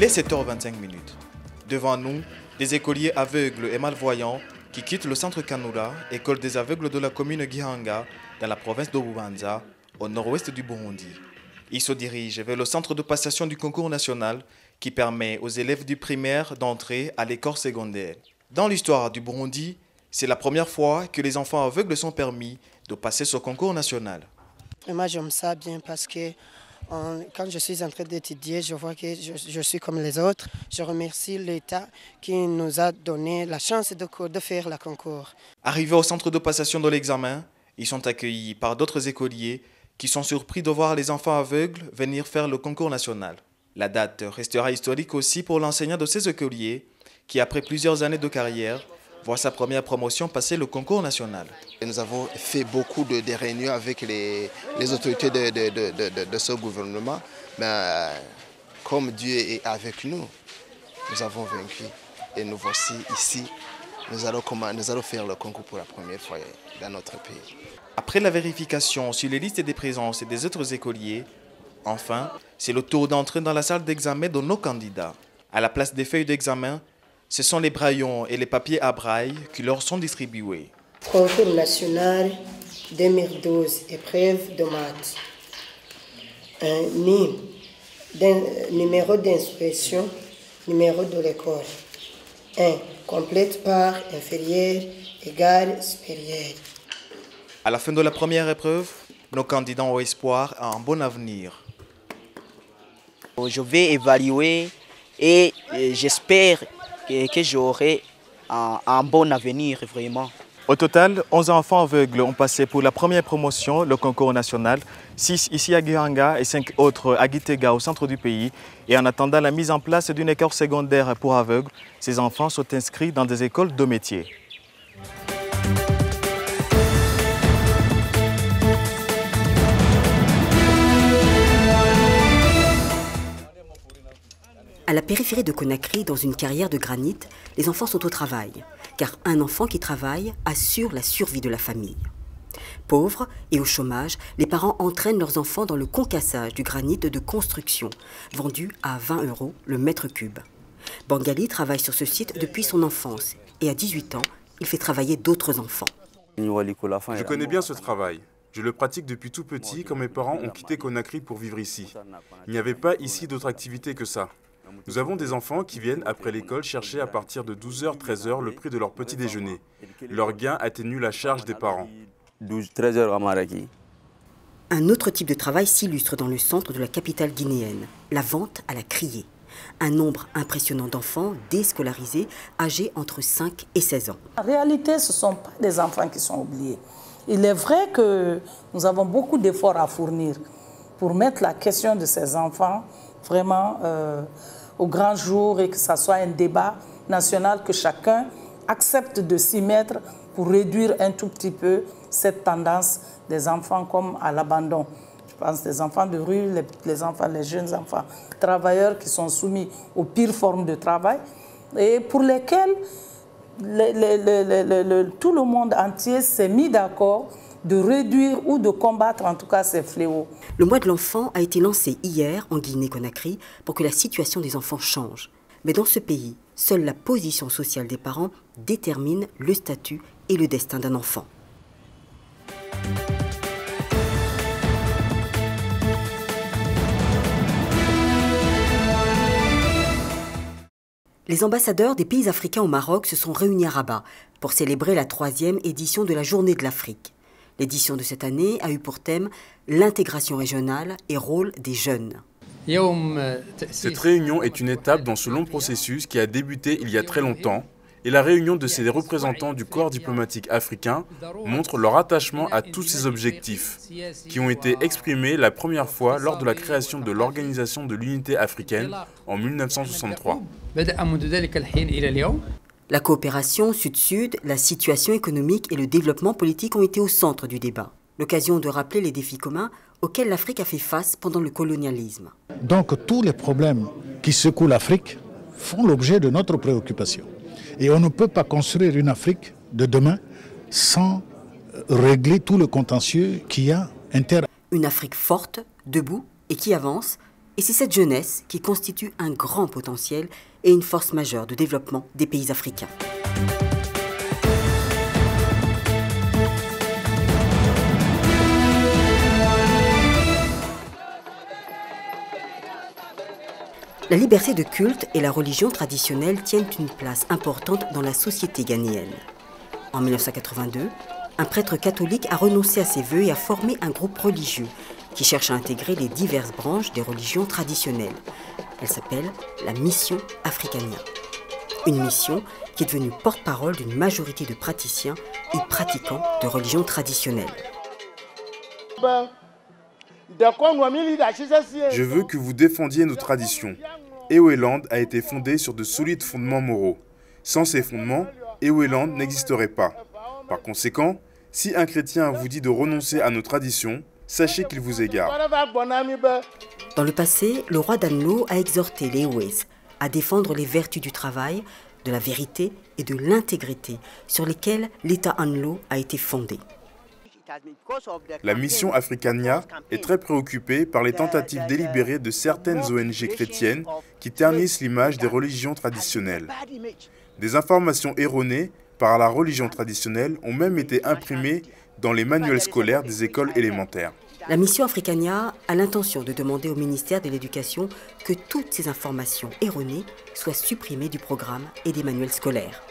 Il est 7h25. Devant nous, des écoliers aveugles et malvoyants qui quittent le centre Kanura, école des aveugles de la commune Gihanga, dans la province de Bubanza, au nord-ouest du Burundi. Ils se dirigent vers le centre de passation du concours national qui permet aux élèves du primaire d'entrer à l'école secondaire. Dans l'histoire du Burundi, c'est la première fois que les enfants aveugles sont permis de passer ce concours national. Et moi, j'aime ça bien parce que quand je suis en train d'étudier, je vois que je suis comme les autres. Je remercie l'État qui nous a donné la chance de faire le concours. Arrivés au centre de passation de l'examen, ils sont accueillis par d'autres écoliers qui sont surpris de voir les enfants aveugles venir faire le concours national. La date restera historique aussi pour l'enseignant de ces écoliers qui, après plusieurs années de carrière, voit sa première promotion passer le concours national. Et nous avons fait beaucoup de réunions avec les autorités de ce gouvernement. Mais comme Dieu est avec nous, nous avons vaincu. Et nous voici ici. Nous allons faire le concours pour la première fois dans notre pays. Après la vérification sur les listes des présences et des autres écoliers, enfin, c'est le tour d'entrée dans la salle d'examen de nos candidats. À la place des feuilles d'examen, ce sont les braillons et les papiers à braille qui leur sont distribués. Concours national 2012, épreuve de maths. Numéro d'inscription, numéro de l'école. 1. Complète par inférieur égale supérieur. À la fin de la première épreuve, nos candidats ont espoir à un bon avenir. Je vais évaluer et j'espère que j'aurai un bon avenir vraiment. Au total, 11 enfants aveugles ont passé pour la première promotion, le concours national, 6 ici à Gihanga et 5 autres à Gitega au centre du pays. Et en attendant la mise en place d'une école secondaire pour aveugles, ces enfants sont inscrits dans des écoles de métiers. À la périphérie de Conakry, dans une carrière de granit, les enfants sont au travail, car un enfant qui travaille assure la survie de la famille. Pauvres et au chômage, les parents entraînent leurs enfants dans le concassage du granit de construction, vendu à 20 € le mètre cube. Bangali travaille sur ce site depuis son enfance et à 18 ans, il fait travailler d'autres enfants. Je connais bien ce travail. Je le pratique depuis tout petit quand mes parents ont quitté Conakry pour vivre ici. Il n'y avait pas ici d'autre activité que ça. Nous avons des enfants qui viennent après l'école chercher à partir de 12h, 13h le prix de leur petit déjeuner. Leur gain atténue la charge des parents. Un autre type de travail s'illustre dans le centre de la capitale guinéenne, la vente à la criée. Un nombre impressionnant d'enfants déscolarisés âgés entre 5 et 16 ans. En réalité, ce ne sont pas des enfants qui sont oubliés. Il est vrai que nous avons beaucoup d'efforts à fournir pour mettre la question de ces enfants vraiment au grand jour et que ça soit un débat national, que chacun accepte de s'y mettre pour réduire un tout petit peu cette tendance des enfants comme à l'abandon. Je pense des enfants de rue, les jeunes enfants travailleurs qui sont soumis aux pires formes de travail et pour lesquels tout le monde entier s'est mis d'accord de réduire ou de combattre en tout cas ces fléaux. Le mois de l'enfant a été lancé hier en Guinée-Conakry pour que la situation des enfants change. Mais dans ce pays, seule la position sociale des parents détermine le statut et le destin d'un enfant. Les ambassadeurs des pays africains au Maroc se sont réunis à Rabat pour célébrer la 3e édition de la Journée de l'Afrique. L'édition de cette année a eu pour thème l'intégration régionale et rôle des jeunes. Cette réunion est une étape dans ce long processus qui a débuté il y a très longtemps et la réunion de ces représentants du corps diplomatique africain montre leur attachement à tous ces objectifs qui ont été exprimés la première fois lors de la création de l'Organisation de l'Unité africaine en 1963. La coopération sud-sud, la situation économique et le développement politique ont été au centre du débat. L'occasion de rappeler les défis communs auxquels l'Afrique a fait face pendant le colonialisme. Donc tous les problèmes qui secouent l'Afrique font l'objet de notre préoccupation. Et on ne peut pas construire une Afrique de demain sans régler tout le contentieux qu'il y a interne. Une Afrique forte, debout et qui avance, Et c'est cette jeunesse qui constitue un grand potentiel et une force majeure de développement des pays africains. La liberté de culte et la religion traditionnelle tiennent une place importante dans la société ghanéenne. En 1982, un prêtre catholique a renoncé à ses vœux et a formé un groupe religieux qui cherche à intégrer les diverses branches des religions traditionnelles. Elle s'appelle la Mission Africania. Une mission qui est devenue porte-parole d'une majorité de praticiens et pratiquants de religions traditionnelles. Je veux que vous défendiez nos traditions. Eweland a été fondé sur de solides fondements moraux. Sans ces fondements, Eweland n'existerait pas. Par conséquent, si un chrétien vous dit de renoncer à nos traditions, sachez qu'il vous égare. Dans le passé, le roi d'Anlo a exhorté les Ewes à défendre les vertus du travail, de la vérité et de l'intégrité sur lesquelles l'État Anlo a été fondé. La mission Africania est très préoccupée par les tentatives délibérées de certaines ONG chrétiennes qui ternissent l'image des religions traditionnelles. Des informations erronées par la religion traditionnelle ont même été imprimées dans les manuels scolaires des écoles élémentaires. La mission Africania a l'intention de demander au ministère de l'Éducation que toutes ces informations erronées soient supprimées du programme et des manuels scolaires.